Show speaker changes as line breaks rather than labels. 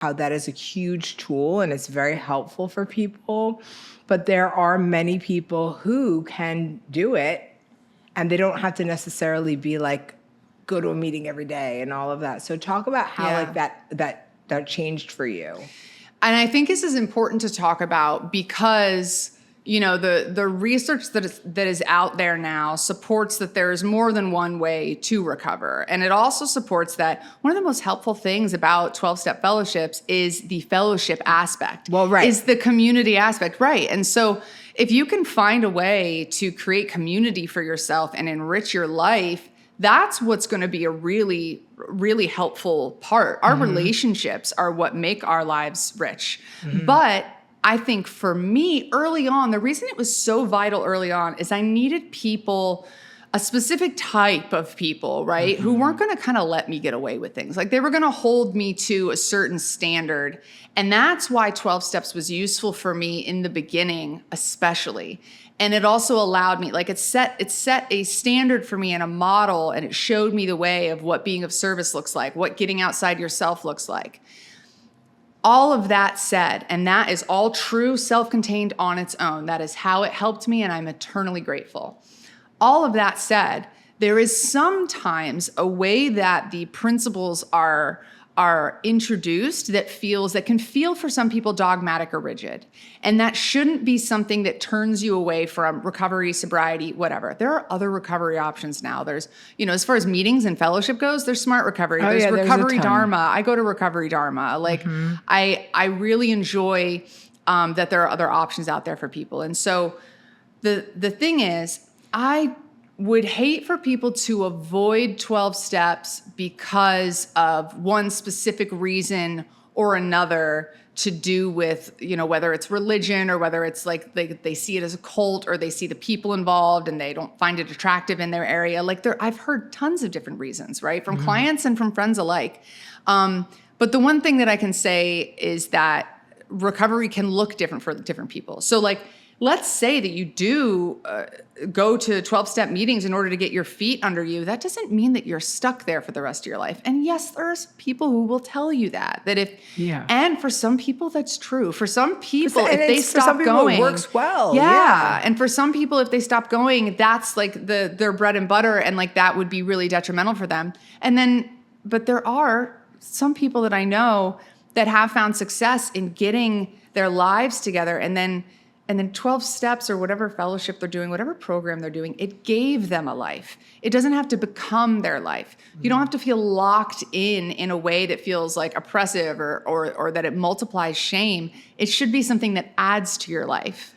how that is a huge tool and it's very helpful for people. But there are many people who can do it and they don't have to necessarily be like, go to a meeting every day and all of that. So talk about how like that changed for you.
And I think this is important to talk about because, you know, the research that is out there now supports that there's more than one way to recover. And it also supports that one of the most helpful things about 12-step fellowships is the fellowship aspect.
Well, right.
Is the community aspect, right. And so if you can find a way to create community for yourself and enrich your life, that's what's going to be a really, really helpful part. Our relationships are what make our lives rich. But I think for me, early on, the reason it was so vital early on is I needed people, a specific type of people, right, who weren't going to kind of let me get away with things. Like they were going to hold me to a certain standard. And that's why 12 Steps was useful for me in the beginning, especially. And it also allowed me, like it set a standard for me and a model, and it showed me the way of what being of service looks like, what getting outside yourself looks like. All of that said, and that is all true, self-contained on its own. That is how it helped me, and I'm eternally grateful. All of that said, there is sometimes a way that the principles are introduced that can feel for some people dogmatic or rigid. And that shouldn't be something that turns you away from recovery, sobriety, whatever. There are other recovery options now. There's, you know, as far as meetings and fellowship goes, there's Smart Recovery. There's Recovery Dharma. I go to Recovery Dharma. Like I really enjoy that there are other options out there for people. And so the thing is, I would hate for people to avoid 12 steps because of one specific reason or another to do with, you know, whether it's religion or whether it's like they see it as a cult or they see the people involved and they don't find it attractive in their area. Like I've heard tons of different reasons, right? From clients and from friends alike. But the one thing that I can say is that recovery can look different for different people. So like, let's say that you do go to 12-step meetings in order to get your feet under you. That doesn't mean that you're stuck there for the rest of your life. And yes, there's people who will tell you that and for some people that's true. For some people, if they stop going,
it works well.
Yeah. And for some people, if they stop going, that's like their bread and butter. And like that would be really detrimental for them. But there are some people that I know that have found success in getting their lives together and then 12 steps or whatever fellowship they're doing, whatever program they're doing, it gave them a life. It doesn't have to become their life. You don't have to feel locked in a way that feels like oppressive or that it multiplies shame. It should be something that adds to your life.